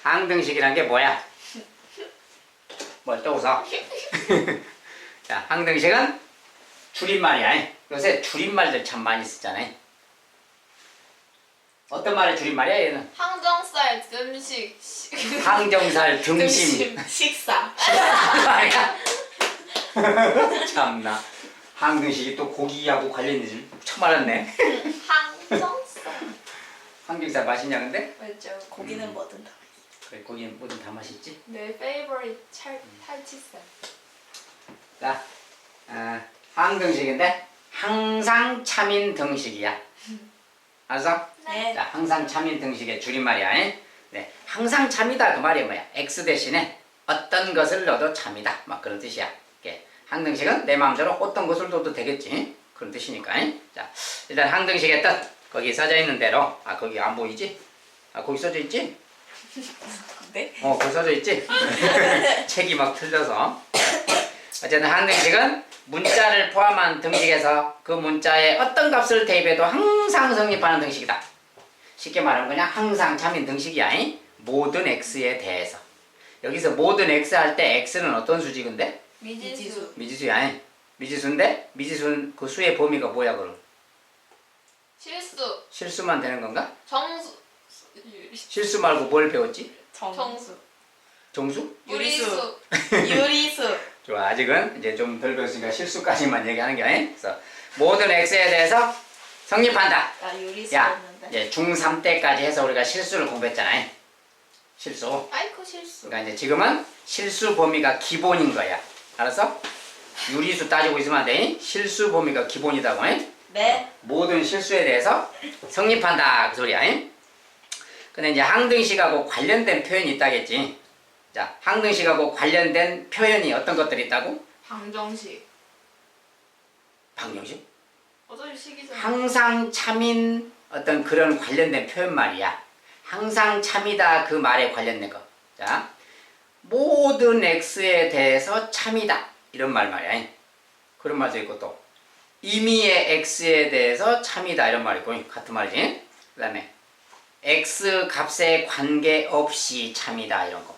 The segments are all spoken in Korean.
항등식이란 게 뭐야? 뭘 또 웃어? 자, 항등식은 줄임말이야. 요새 줄임말들 참 많이 쓰잖아요. 어떤 말의 줄임말이야 얘는? 항정살 음식 항정살 등심 식사 말이야. 참나. 항등식이 또 고기하고 관련된 줄 처음 알았네. 항정살 항정살 맛있냐 근데? 맞죠. 고기는 뭐든 다 그래, 고기는 뭐든 다 맛있지. 내 페이버릿 탈치살. 자, 항등식인데 항상 참인 등식이야. 알았어? 네. 자, 항상 참인 등식의 줄임말이야. 네, 항상 참이다 그 말이 뭐야? X 대신에 어떤 것을 넣어도 참이다. 막 그런 뜻이야. 이게 항등식은 내 마음대로 어떤 것을 넣어도 되겠지. 그런 뜻이니까. 자, 일단 항등식의 뜻 거기 써져 있는 대로. 아, 거기 안 보이지? 아, 거기 써져 있지? 네? 거기 써져 있지? 책이 막 틀려서. 어쨌든 항등식은 문자를 포함한 등식에서 그 문자에 어떤 값을 대입해도 항상 성립하는 등식이다. 쉽게 말하면 그냥 항상 참인 등식이야. 모든 x에 대해서. 여기서 모든 x 할 때 x는 어떤 수지 근데? 미지수. 미지수야. 미지수인데 미지수 그 수의 범위가 뭐야 그럼? 실수. 실수만 되는 건가? 정수. 실수 말고 뭘 배웠지? 정수. 정수? 유리수. 유리수. 좋아, 아직은 이제 좀 덜 배웠으니까 실수까지만 얘기하는 게 아니. 그래서 모든 x에 대해서 성립한다. 나 유리수 야, 했는데. 이제 중3 때까지 해서 우리가 실수를 공부했잖아. 실수. 아이코 실수. 그러니까 이제 지금은 실수 범위가 기본인 거야. 알았어? 유리수 따지고 있으면 안 돼. 실수 범위가 기본이다고. 네. 모든 실수에 대해서 성립한다 그 소리야. 근데 이제 항등식하고 관련된 표현이 있다겠지. 자, 항등식하고 관련된 표현이 어떤 것들이 있다고? 방정식. 방정식? 어차피 식이잖아. 항상 참인 어떤 그런 관련된 표현 말이야. 항상 참이다 그 말에 관련된 거. 자, 모든 x에 대해서 참이다 이런 말이야. 그런 말도 있고 또 임의의 x에 대해서 참이다 이런 말이 있고 같은 말이지. 그 다음에 x 값에 관계없이 참이다 이런 거.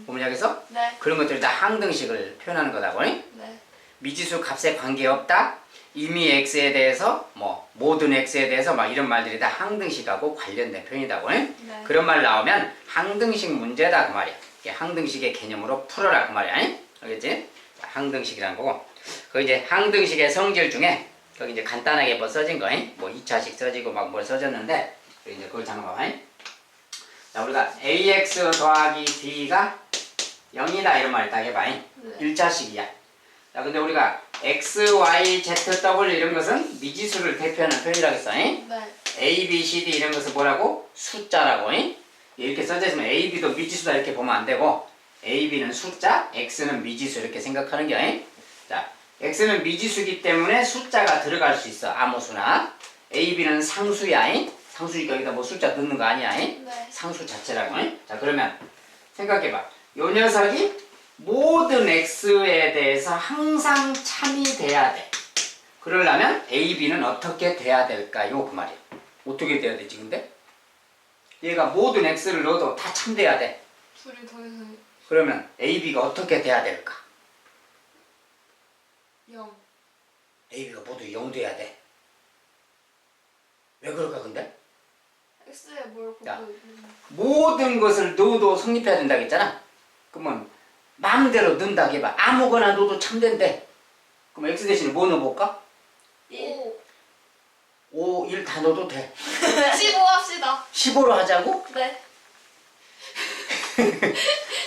보면 여기서 네. 그런 것들이 다 항등식을 표현하는 거다고. 네. 미지수 값에 관계없다. 임의 x에 대해서 뭐 모든 x에 대해서 막 이런 말들이 다 항등식하고 관련된 표현이다고. 네. 그런 말 나오면 항등식 문제다 그 말이야. 이게 항등식의 개념으로 풀어라 그 말이야. 알겠지? 자, 항등식이라는 거고. 그 이제 항등식의 성질 중에 거기 이제 간단하게 뭐 써진 거, 뭐 2차식 써지고 막 뭘 써졌는데 이제 그걸 잠깐 봐봐. 자, 우리가 ax 더하기 b가 0이다 이런 말 딱 해봐. 네. 1차식이야. 자, 근데 우리가 x, y, z, w 이런 것은 미지수를 대표하는 표현이라고 했어. 네. a, b, c, d 이런 것은 뭐라고? 숫자라고. 이렇게 써져 있으면 a, b도 미지수다 이렇게 보면 안 되고 a, b는 숫자, x는 미지수 이렇게 생각하는 게. 자, x는 미지수이기 때문에 숫자가 들어갈 수 있어. 아무 수나. a, b는 상수야. 상수니까 여기다 뭐 숫자 넣는 거 아니야. 네. 상수 자체라고. 자, 그러면 생각해봐. 요 녀석이 모든 x에 대해서 항상 참이 돼야 돼. 그러려면 a, b는 어떻게 돼야 될까요? 그 말이야. 어떻게 돼야 되지 근데? 얘가 모든 x를 넣어도 다 참돼야 돼. 둘이 더해서 그러면 a, b가 어떻게 돼야 될까? 0. a, b가 모두 0 돼야 돼. 왜 그럴까 근데? X에 뭘 야. 곱하기. 모든 것을 넣어도 성립해야 된다고 했잖아. 그러면 마음대로 넣는다고 해봐. 아무거나 넣어도 참된대. 그럼 x 대신에 뭐 넣어볼까? 5. 5, 1 다 넣어도 돼. 15 합시다. 15로 하자고? 네.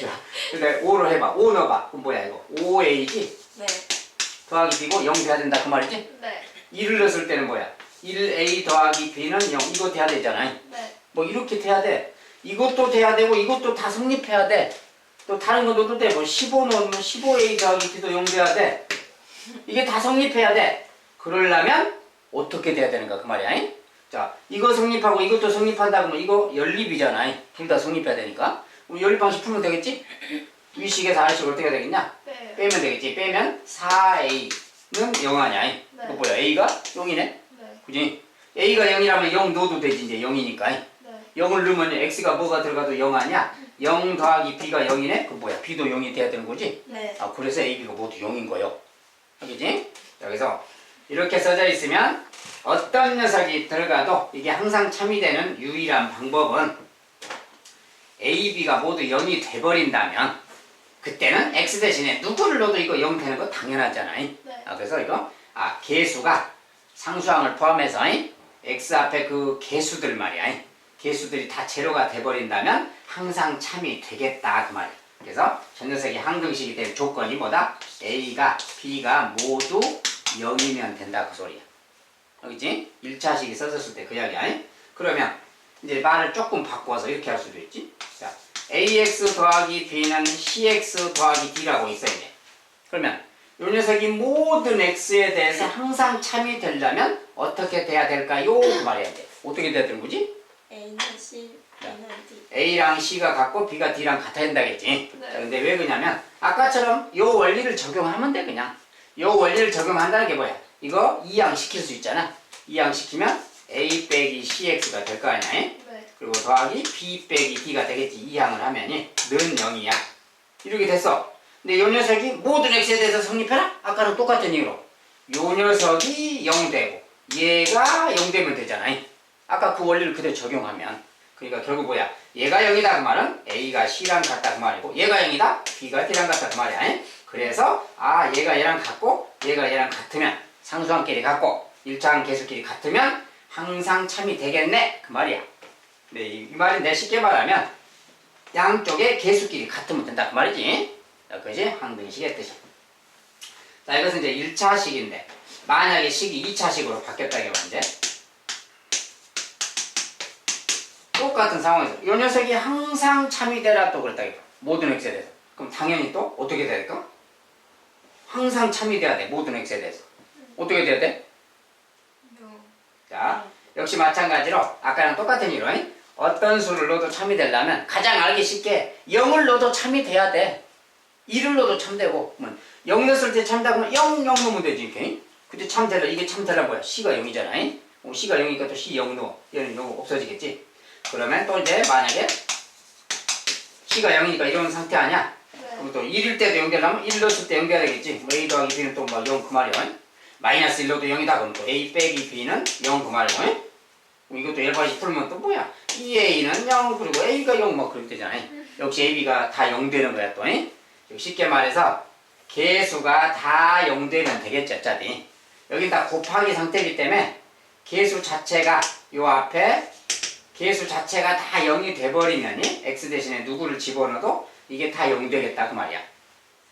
야, 근데 5로 해봐. 5 넣어봐. 그럼 뭐야 이거? 5a지? 네. 더하기 b고 0 돼야 된다 그 말이지? 네. 1을 넣었을 때는 뭐야? 1a 더하기 b는 0. 이거 돼야 되잖아. 네. 뭐 이렇게 돼야 돼. 이것도 돼야 되고 이것도 다 성립해야 돼. 또 다른 거 넣어도 돼. 뭐 15 넣으면 15a 더하기 b도 0 돼야 돼. 이게 다 성립해야 돼. 그러려면 어떻게 돼야 되는가 그 말이야. 자, 이거 성립하고 이것도 성립한다 그러면 이거 연립이잖아. 둘 다 성립해야 되니까. 그럼 연립 방식 풀면 되겠지? 위식에서 아래식으로 어떻게 되겠냐? 네. 빼면 되겠지. 빼면 4a는 0 아니야. 이거 뭐야? a가 0이네? 네. 그지? a가 0이라면 0 넣어도 되지 이제 0이니까. 네. 0을 넣으면 x가 뭐가 들어가도 0 아니야? 0 더하기 b가 0이네? 그 뭐야? b도 0이 돼야 되는 거지? 네. 아, 그래서 a, b가 모두 0인 거예요. 알겠지? 여기서 이렇게 써져 있으면 어떤 녀석이 들어가도 이게 항상 참이되는 유일한 방법은 a, b가 모두 0이 돼버린다면 그때는 x 대신에 누구를 넣어도 이거 0 되는 거 당연하잖아요. 네. 그래서 이거 개수가 상수항을 포함해서 x 앞에 그 개수들 말이야. 개수들이 다 제로가 돼버린다면 항상 참이 되겠다 그 말이야. 그래서 저 녀석이 항등식이 될 조건이 뭐다? a가 b가 모두 0이면 된다 그 소리야. 알겠지? 1차식이 써졌을 때 그 이야기야. 그러면 이제 말을 조금 바꿔서 이렇게 할 수도 있지. 자, ax 더하기 b는 cx 더하기 d라고 있어 이제. 그러면 이 녀석이 모든 x에 대해서 항상 참이 되려면 어떻게 돼야 될까요? 그 말이야 이제. 어떻게 돼야 되는 거지? A는 C, B는 D. A랑 C가 같고 B가 D랑 같아야 된다겠지. 네. 자, 근데 왜 그러냐면 아까처럼 요 원리를 적용하면 돼 그냥. 요 원리를 적용한다는 게 뭐야? 이거 이항시킬 수 있잖아. 이항시키면 A 빼기 CX가 될 거 아니야? 네. 그리고 더하기 B 빼기 D가 되겠지. 이항을 하면은 는 0이야. 이렇게 됐어. 근데 요 녀석이 모든 X에 대해서 성립해라? 아까랑 똑같은 이유로. 요 녀석이 0 되고 얘가 0 되면 되잖아. 아까 그 원리를 그대로 적용하면. 그러니까 결국 뭐야? 얘가 0이다 그 말은 A가 C랑 같다 그 말이고 얘가 0이다? B가 D랑 같다 그 말이야. 그래서 얘가 얘랑 같고 얘가 얘랑 같으면 상수항끼리 같고 1차항 개수끼리 같으면 항상 참이 되겠네 그 말이야. 네, 이 말인데 쉽게 말하면 양쪽의 개수끼리 같으면 된다 그 말이지. 자, 그것이 항등식의 뜻이야. 자, 이것은 이제 1차식인데 만약에 식이 2차식으로 바뀌었다고 하면 이제 똑같은 상황에서 이 녀석이 항상 참이 되라 또 그랬다 이거. 모든 x에 대해서. 그럼 당연히 또 어떻게 돼야 될까? 항상 참이 돼야 돼. 모든 x에 대해서. 어떻게 돼야 돼? 자, 역시 마찬가지로 아까랑 똑같은 이유로 어떤 수를 넣어도 참이 되려면 가장 알기 쉽게 0을 넣어도 참이 돼야 돼. 1을 넣어도 참되고 0 넣었을 때 참다 그러면 0, 0 넣으면 되지 이렇게. 근데 참되려 이게 참되려 뭐야? C가 0이잖아. C가 0이니까 또 C 0 넣어. 얘는 0 없어지겠지. 그러면 또 이제 만약에 C가 0이니까 이런 상태 아니야? 네. 그럼 또 1일 때도 0 되려면 1 넣었을 때 0 돼야 되겠지. 뭐 A 더하기 B는 또 막 0 그 말이야. 마이너스 1 넣어도 0이다. 그럼 또 A 빼기 B는 0 그 말이고. 이것도 열받이 풀면 또 뭐야? 2A는 0 그리고 A가 0 막 그렇게 되잖아. 역시 A, B가 다 0 되는 거야 또. 쉽게 말해서 개수가 다 0 되면 되겠지 어차피. 여기 다 곱하기 상태이기 때문에 개수 자체가 요 앞에 개수 자체가 다 0이 돼버리면 x 대신에 누구를 집어넣어도 이게 다 0 되겠다 그 말이야.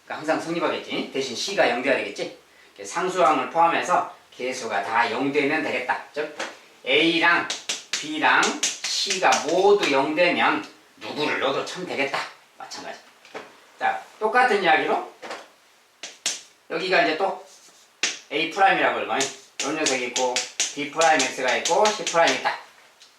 그러니까 항상 성립하겠지. 대신 c가 0 돼야 되겠지. 상수항을 포함해서 개수가 다 0 되면 되겠다. 즉 a랑 b랑 c가 모두 0 되면 누구를 넣어도 참 되겠다. 마찬가지. 자, 똑같은 이야기로 여기가 이제 또 A'이라고 읽어. 요 녀석이 있고 B'X가 있고 C'이 있다.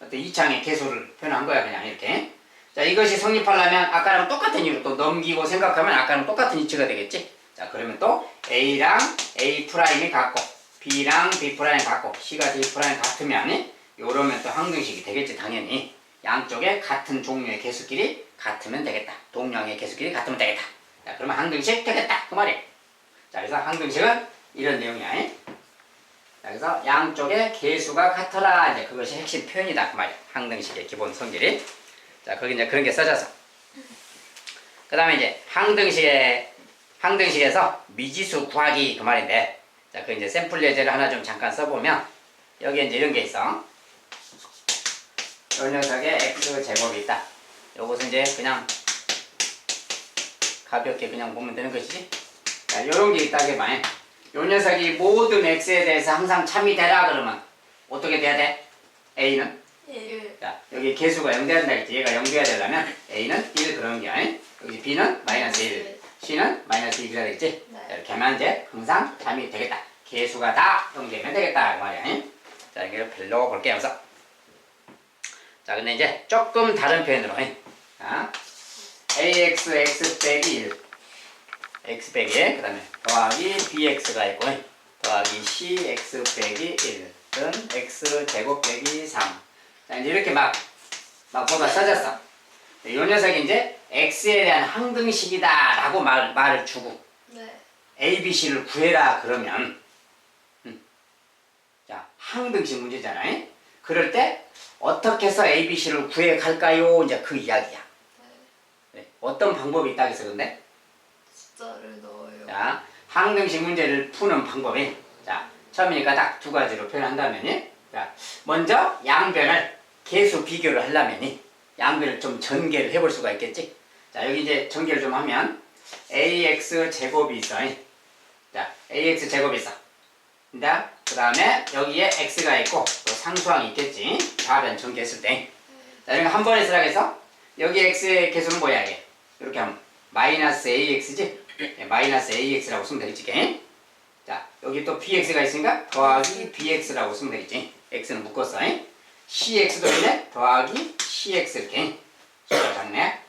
어떤 2창의 개수를 표현한 거야 그냥 이렇게. 자, 이것이 성립하려면 아까랑 똑같은 이유로 또 넘기고 생각하면 아까랑 똑같은 이치가 되겠지. 자, 그러면 또 A랑 A'이 같고 B랑 B'이 같고 C가 D'이 같으면 요러면 또 항등식이 되겠지 당연히. 양쪽에 같은 종류의 개수끼리 같으면 되겠다. 동량의 개수끼리 같으면 되겠다. 자, 그러면 항등식 되겠다 그 말이야. 자, 그래서 항등식은 이런 내용이야. 자, 그래서 양쪽의 개수가 같더라. 이제 그것이 핵심 표현이다 그 말이야. 항등식의 기본 성질이. 자, 거기 이제 그런 게 써져서. 그 다음에 이제 항등식에서 미지수 구하기 그 말인데, 자, 그 이제 샘플 예제를 하나 좀 잠깐 써보면 여기에 이제 이런 게 있어. 요 녀석의 x 제곱이 있다. 요것은 이제 그냥 가볍게 그냥 보면 되는 것이지. 자, 요런 게 있다게 말이야. 요 녀석이 모든 x에 대해서 항상 참이 되라 그러면 어떻게 돼야 돼? a는? 예. 자, 여기 개수가 0 돼야 된다 했지. 얘가 0 돼야 되려면 a는 1 그런 게 아니. 여기 b는 마이너스 1, c는 마이너스 1이라 되겠지. 네. 자, 이렇게 하면 이제 항상 참이 되겠다. 개수가 다 0 되면 되겠다 그 말이야. 자, 이걸 별로 볼게요. 우선. 자, 근데 이제 조금 다른 표현으로. 자, ax x 빼기 1 x 빼기 1, 그 다음에 더하기 bx가 있고 더하기 cx 빼기 1은 x 제곱 빼기 3. 자, 이제 이렇게 막 막 뭐가 써졌어. 이 녀석이 이제 x에 대한 항등식이다 라고 말을 주고 네. ABC를 구해라 그러면 자 항등식 문제잖아요. 그럴 때 어떻게 해서 ABC를 구해 갈까요? 이제 그 이야기야. 네. 어떤 방법이 있다 해서 근데 숫자를 넣어요. 자 항등식 문제를 푸는 방법이 자 처음이니까 딱 두 가지로 표현한다면 자 먼저 양변을 계수 비교를 하려면 양변을 좀 전개를 해볼 수가 있겠지. 자 여기 이제 전개를 좀 하면 ax 제곱이 있어. 자 ax 제곱이 있어. 그 다음에 여기에 x가 있고 또 상수항이 있겠지. 좌변 전개했을 때. 자 이런 거 한 번에 쓰라고 해서 여기 x의 개수는 뭐야 이게? 이렇게 하면 마이너스 ax지? 네, 마이너스 ax라고 쓰면 되겠지. 자 여기 또 bx가 있으니까 더하기 bx라고 쓰면 되겠지. x는 묶었어. cx도 있네. 더하기 cx 이렇게. 숫자 작네.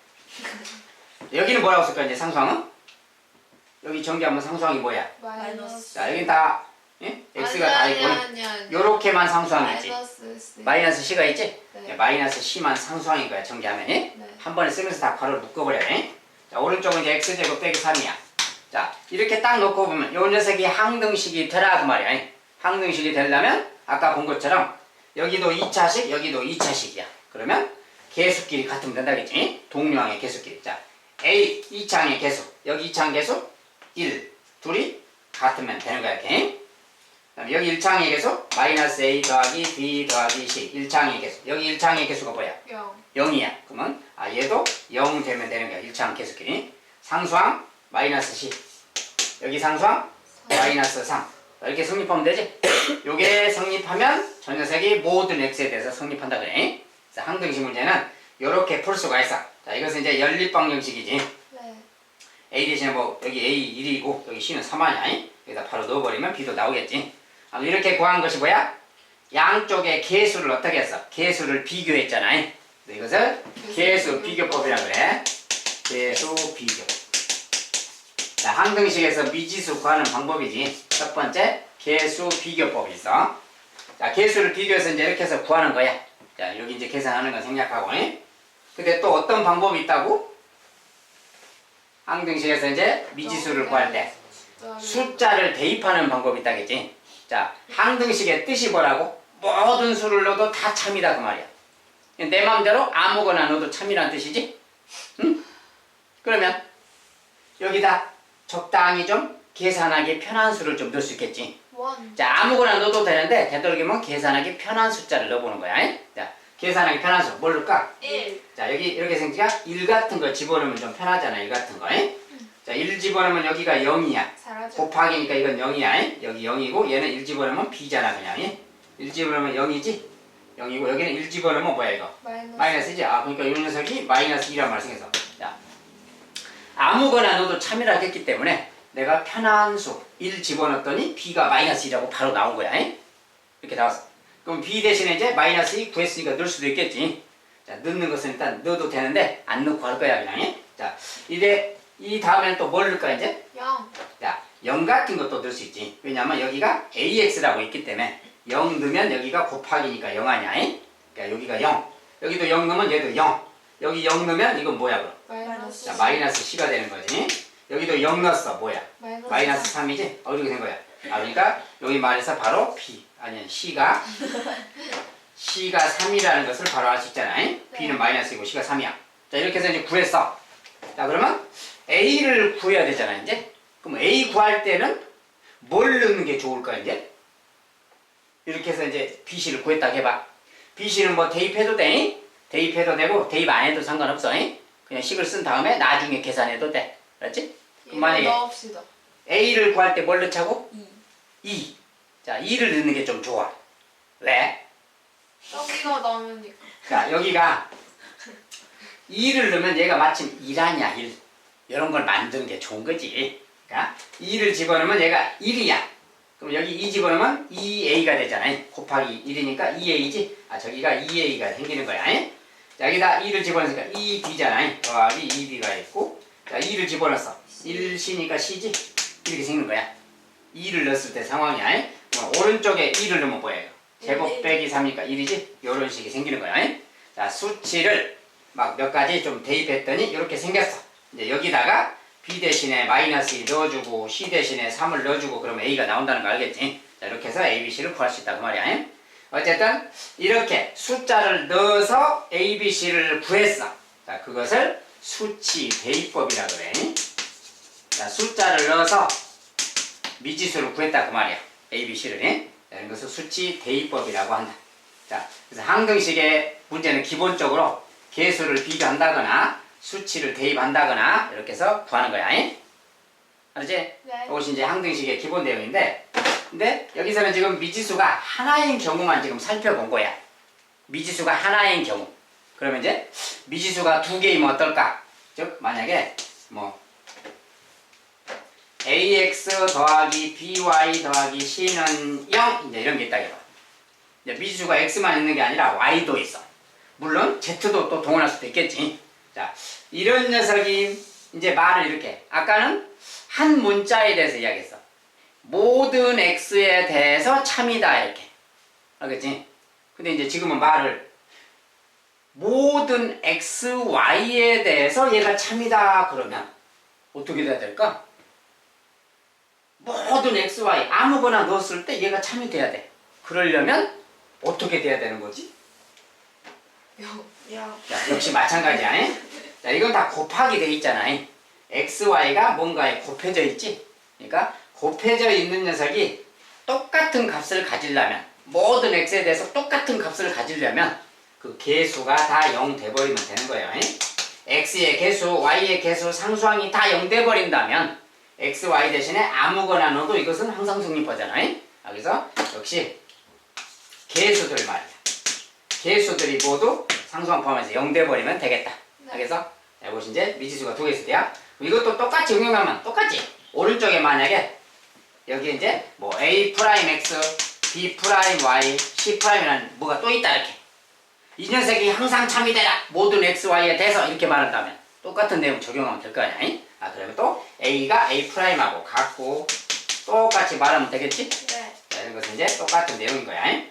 여기는 뭐라고 쓸까 이제 상수항은? 여기 전개하면 상수항이 뭐야? 마이너스. 자 여긴 다 예? x가 다 있고 아니. 요렇게만 상수항이 있지. 마이너스 C. 마이너스 c가 있지? 네. 마이너스 c만 상수항인 거야 전개하면. 네. 한 번에 쓰면서 다 괄호를 묶어버려. 자 오른쪽은 이제 x제곱 빼기 3이야. 자 이렇게 딱 놓고 보면 요 녀석이 항등식이 되라 그 말이야. 항등식이 되려면 아까 본 것처럼 여기도 2차식 여기도 2차식이야. 그러면 개수끼리 같으면 된다겠지. 동류항의 개수끼리. 자 A 2차항의 개수 여기 2차항 개수 1 둘이 같으면 되는 거야. 이렇게. 그다음에 여기 1차항의 개수 마이너스 A 더하기 B 더하기 C 1차항의 개수 여기 1차항의 개수가 뭐야? 0. 0이야. 그러면 얘도 0 되면 되는 거야. 1차항 개수끼리. 상수항 마이너스 C 여기 상수항 마이너스 3 이렇게 성립하면 되지? 요게 성립하면 저 녀석이 모든 x에 대해서 성립한다 그래. 그래서 항등식 문제는 요렇게 풀 수가 있어. 자 이것은 이제 연립방정식이지. 네. A 대신에 뭐 여기 A 1이고 여기 C는 3하냐? 여기다 바로 넣어버리면 B도 나오겠지. 이렇게 구한 것이 뭐야? 양쪽의 개수를 어떻게 했어? 개수를 비교했잖아. 이것을 개수 비교법이라고 그래. 개수 비교. 자, 항등식에서 미지수 구하는 방법이지. 첫 번째, 개수 비교법이 있어. 자, 개수를 비교해서 이제 이렇게 해서 구하는 거야. 자, 여기 이제 계산하는 건 생략하고. 근데 또 어떤 방법이 있다고? 항등식에서 이제 미지수를 구할 때 숫자를 대입하는 방법이 있다겠지. 자, 항등식의 뜻이 뭐라고? 모든 수를 넣어도 다 참이다 그 말이야. 내 마음대로 아무거나 넣어도 참이란 뜻이지? 응? 그러면 여기다 적당히 좀 계산하기 편한 수를 좀 넣을 수 있겠지. 1. 자, 아무거나 넣어도 되는데 되도록이면 계산하기 편한 숫자를 넣어보는 거야. 자, 계산하기 편한 수 뭘 넣을까? 1. 자, 여기 이렇게 생기가 1 같은 거 집어넣으면 좀 편하잖아. 1 같은 거. 자, 1 집어넣으면 여기가 0이야. 잘하죠. 곱하기니까 이건 0이야. 여기 0이고 얘는 1 집어넣으면 B잖아 그냥. 1 집어넣으면 0이지? 0이고 여기는 1 집어넣으면 뭐야 이거? 마이너스지? 그러니까 이 녀석이 마이너스 2란 말 생겨서. 자, 아무거나 넣어도 참이라 했기 때문에 내가 편한 수 1 집어넣었더니 B가 마이너스 2라고 바로 나온 거야. 이렇게 나왔어. 그럼 B 대신에 이제 마이너스 2 구했으니까 넣을 수도 있겠지. 자, 넣는 것은 일단 넣어도 되는데 안 넣고 할 거야 그냥. 자, 이제 이 다음에는 또 뭘 넣을까 이제? 0. 자, 0 같은 것도 넣을 수 있지. 왜냐면 여기가 AX라고 있기 때문에 0 넣으면 여기가 곱하기니까 0 아니야. 그러니까 여기가 0. 여기도 0 넣으면 얘도 0. 여기 0 넣으면 이건 뭐야 그럼? 마이너스. 자, 마이너스 C가 되는 거지. 여기도 0 넣었어. 뭐야? 마이너스 3이지? 이렇게 된 거야. 그러니까 여기 말해서 바로 B 아니 C가 3이라는 것을 바로 알 수 있잖아. B는 마이너스이고 C가 3이야. 자, 이렇게 해서 이제 구했어. 자, 그러면 A를 구해야 되잖아, 이제. 그럼 A 구할 때는 뭘 넣는 게 좋을까, 이제? 이렇게 해서 이제 BC를 구했다 해봐. BC는 뭐 대입해도 돼. 대입해도 되고, 대입 안 해도 상관없어. 그냥 식을 쓴 다음에 나중에 계산해도 돼. 알았지? 그럼 만약에 넣읍시다. A를 구할 때 뭘 넣자고? 2. 2. 자, 2를 넣는 게 좀 좋아. 왜? 여기가 남으니까. 자, 여기가 2를 넣으면 얘가 마침 1아니야, 1. 이런 걸 만드는 게 좋은 거지. 그러니까 2를 집어넣으면 얘가 1이야. 그럼 여기 2 집어넣으면 2a가 되잖아. 곱하기 1이니까 2a지. 저기가 2a가 생기는 거야. 자, 여기다 2를 집어넣으니까 2b잖아. 더하기 2b가 있고. 자, 2를 집어넣었어. 1c니까 c지. 이렇게 생기는 거야. 2를 넣었을 때 상황이야. 오른쪽에 2를 넣으면 뭐예요? 제곱 빼기 3이니까 1이지? 이런 식이 생기는 거야. 자, 수치를 막 몇 가지 좀 대입했더니 이렇게 생겼어. 이제 여기다가 b 대신에 마이너스 2 넣어주고 c 대신에 3을 넣어주고 그러면 a가 나온다는 거 알겠지? 자, 이렇게 해서 a, b, c를 구할 수 있다 그 말이야. 어쨌든 이렇게 숫자를 넣어서 a, b, c를 구했어. 자, 그것을 수치 대입법이라 그래. 자, 숫자를 넣어서 미지수를 구했다 그 말이야. a, b, c를. 자, 이것을 수치 대입법이라고 한다. 자, 그래서 항등식의 문제는 기본적으로 개수를 비교한다거나 수치를 대입한다거나 이렇게 해서 구하는 거야. 알았지? 네. 이것이 이제 항등식의 기본 내용인데, 근데 여기서는 지금 미지수가 하나인 경우만 지금 살펴본 거야. 미지수가 하나인 경우. 그러면 이제 미지수가 두 개이면 어떨까? 즉 만약에 뭐 ax 더하기 by 더하기 c는 0 이제 이런 게 있다 해봐. 이제 미지수가 x만 있는 게 아니라 y도 있어. 물론 z도 또 동원할 수도 있겠지. 자, 이런 녀석이 이제 말을 이렇게, 아까는 한 문자에 대해서 이야기했어. 모든 x에 대해서 참이다 이렇게. 알겠지? 근데 이제 지금은 말을 모든 x, y에 대해서 얘가 참이다 그러면 어떻게 돼야 될까? 모든 x, y 아무거나 넣었을 때 얘가 참이 돼야 돼. 그러려면 어떻게 돼야 되는 거지? 야. 자, 역시 마찬가지야. 자, 이건 다 곱하기 돼 있잖아. x, y가 뭔가에 곱해져 있지? 그러니까 곱해져 있는 녀석이 똑같은 값을 가지려면, 모든 x에 대해서 똑같은 값을 가지려면 그 개수가 다 0 돼버리면 되는 거예요. x의 개수, y의 개수, 상수항이 다 0 돼버린다면 x, y 대신에 아무거나 넣어도 이것은 항상 성립하잖아. 그래서 역시 개수들 말이야. 개수들이 모두 상수항 포함해서 0 돼버리면 되겠다. 네. 그래서 이것이 이제 미지수가 두 개 있을 때야. 이것도 똑같이 응용하면 똑같지. 오른쪽에 만약에 여기 이제 뭐 a 프라임 x, b 프라임 y, c 프라임이라는 뭐가 또 있다 이렇게. 이 녀석이 항상 참이 되라. 모든 x, y에 대해서 이렇게 말한다면 똑같은 내용 적용하면 될 거 아니야. 그러면 또 a가 a 프라임하고 같고 똑같이 말하면 되겠지? 네. 자, 이런 것은 이제 똑같은 내용인 거야.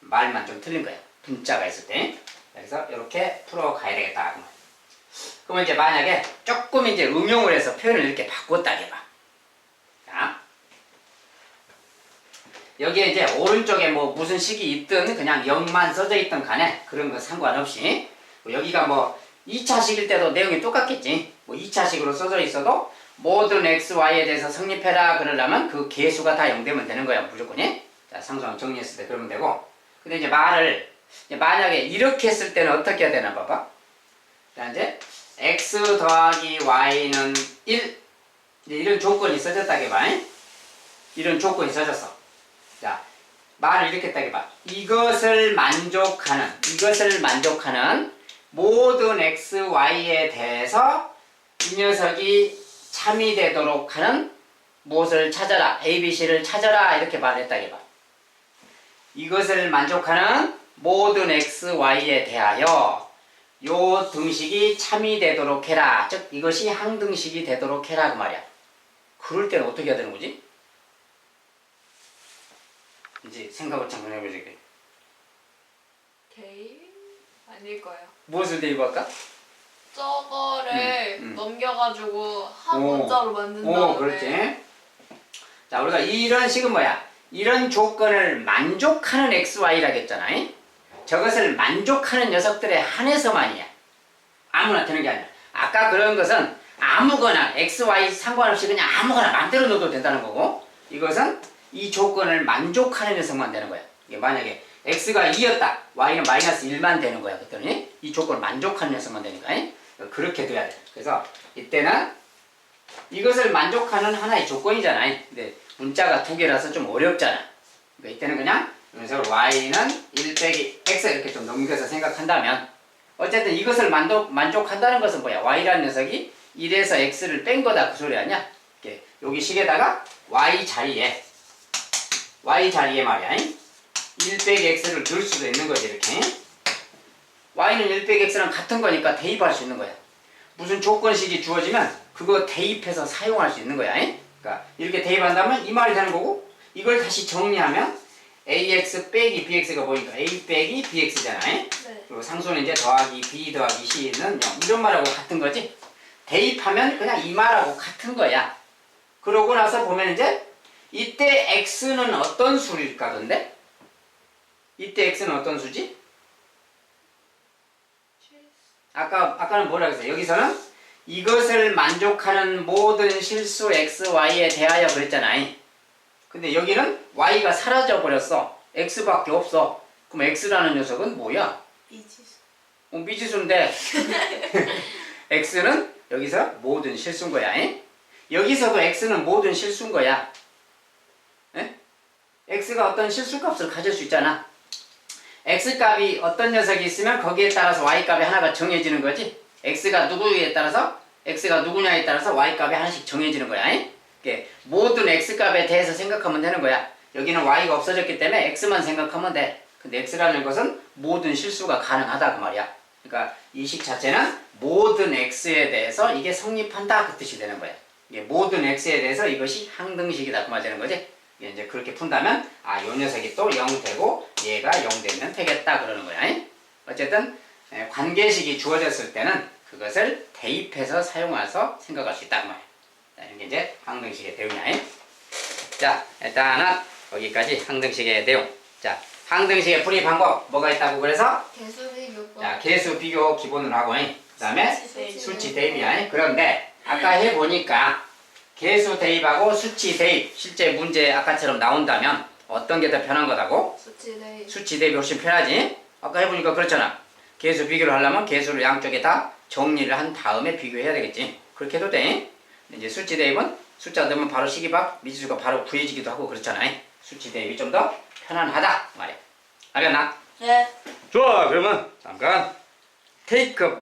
말만 좀 틀린 거야. 분자가 있을 때. 그래서 이렇게 풀어가야 되겠다. 그러면 이제 만약에 조금 이제 응용을 해서 표현을 이렇게 바꿨다 해봐. 자, 여기에 이제 오른쪽에 뭐 무슨 식이 있든 그냥 0만 써져 있든 간에 그런 거 상관없이 여기가 뭐 2차식일 때도 내용이 똑같겠지. 뭐 2차식으로 써져 있어도 모든 x, y에 대해서 성립해라 그러려면 그 개수가 다 0 되면 되는 거야 무조건이. 자, 상수항 정리했을 때 그러면 되고. 근데 이제 말을 이제 만약에 이렇게 했을 때는 어떻게 해야 되나 봐봐. 자, 이제 x 더하기 y는 1 이제 이런 조건이 써졌다 해봐. 이런 조건이 써졌어. 자, 말을 이렇게 했다 해봐. 이것을 만족하는 모든 x, y에 대해서 이 녀석이 참이 되도록 하는 무엇을 찾아라. a, b, c를 찾아라. 이렇게 말을 했다 해봐. 이것을 만족하는 모든 x, y에 대하여 요 등식이 참이 되도록 해라. 즉 이것이 항등식이 되도록 해라 그 말이야. 그럴 때는 어떻게 해야 되는 거지? 이제 생각을 잠깐 해보자게. 대입? 아닐 거예요. 무엇을 대입할까? 저거를 넘겨가지고 한 오. 문자로 만든 오, 다음에 그렇지. 자, 우리가 이런 식은 뭐야? 이런 조건을 만족하는 x, y라고 했잖아. 저것을 만족하는 녀석들에 한해서만이야. 아무나 되는 게 아니야. 아까 그런 것은 아무거나 x, y 상관없이 그냥 아무거나 마음대로 넣어도 된다는 거고, 이것은 이 조건을 만족하는 녀석만 되는 거야. 이게 만약에 x가 2였다. y는 마이너스 1만 되는 거야. 그랬더니 이 조건을 만족하는 녀석만 되니까 그렇게 돼야 돼. 그래서 이때는 이것을 만족하는 하나의 조건이잖아. 근데 문자가 두 개라서 좀 어렵잖아. 그러니까 이때는 그냥 그래서 y는 1 빼기 x 이렇게 좀 넘겨서 생각한다면 어쨌든 이것을 만족한다는 것은 뭐야? y라는 녀석이 1에서 x를 뺀 거다 그 소리 아니야? 이렇게 여기 식에다가 y 자리에 말이야. 1 빼기 x를 넣을 수도 있는 거지 이렇게. y는 1 빼기 x랑 같은 거니까 대입할 수 있는 거야. 무슨 조건식이 주어지면 그거 대입해서 사용할 수 있는 거야. 그러니까 이렇게 대입한다면 이 말이 되는 거고 이걸 다시 정리하면 ax 빼기 bx가 보니까 a 빼기 bx잖아. 네. 그리고 상수는 이제 더하기 b 더하기 c는 0. 이런 말하고 같은 거지. 대입하면 그냥 이 말하고 같은 거야. 그러고 나서 보면 이제 이때 x는 어떤 수일까 근데? 이때 x는 어떤 수지? 아까는 뭐라 그랬어요? 여기서는 이것을 만족하는 모든 실수 x, y에 대하여 그랬잖아. 근데 여기는 y가 사라져 버렸어. x밖에 없어. 그럼 x라는 녀석은 뭐야? 미지수. 미지수인데 x는 여기서 모든 실수인 거야. 여기서도 x는 모든 실수인 거야. x가 어떤 실수값을 가질 수 있잖아. x값이 어떤 녀석이 있으면 거기에 따라서 y값이 하나가 정해지는 거지. x가 누구에 따라서 x가 누구냐에 따라서 y값이 하나씩 정해지는 거야. 이게 모든 x값에 대해서 생각하면 되는 거야. 여기는 y가 없어졌기 때문에 x만 생각하면 돼. 근데 x라는 것은 모든 실수가 가능하다 그 말이야. 그러니까 이 식 자체는 모든 x에 대해서 이게 성립한다 그 뜻이 되는 거야. 이게 모든 x에 대해서 이것이 항등식이다 그 말 되는 거지. 이제 그렇게 푼다면 요 녀석이 또 0 되고 얘가 0 되면 되겠다 그러는 거야. 어쨌든 관계식이 주어졌을 때는 그것을 대입해서 사용해서 생각할 수 있다 그 말이야. 이게 이제 항등식의 내용이야. 자, 일단은 거기까지 항등식의 내용. 자, 항등식의 풀이 방법 뭐가 있다고 그래서? 개수 비교법. 자, 개수 비교 기본으로 하고 그 다음에 수치 대입이야. 그런데 아까 해보니까 개수 대입하고 수치 대입 실제 문제 아까처럼 나온다면 어떤 게 더 편한 거다고? 수치 대입. 수치 대입이 훨씬 편하지? 아까 해보니까 그렇잖아. 개수 비교를 하려면 개수를 양쪽에 다 정리를 한 다음에 비교해야 되겠지. 그렇게 해도 돼. 이제 수치 대입은 숫자 넣으면 바로 식이밥 미지수가 바로 구해지기도 하고 그렇잖아. 수치 대입이 좀 더 편안하다 말이야. 알겠나? 네. 좋아. 그러면 잠깐 테이크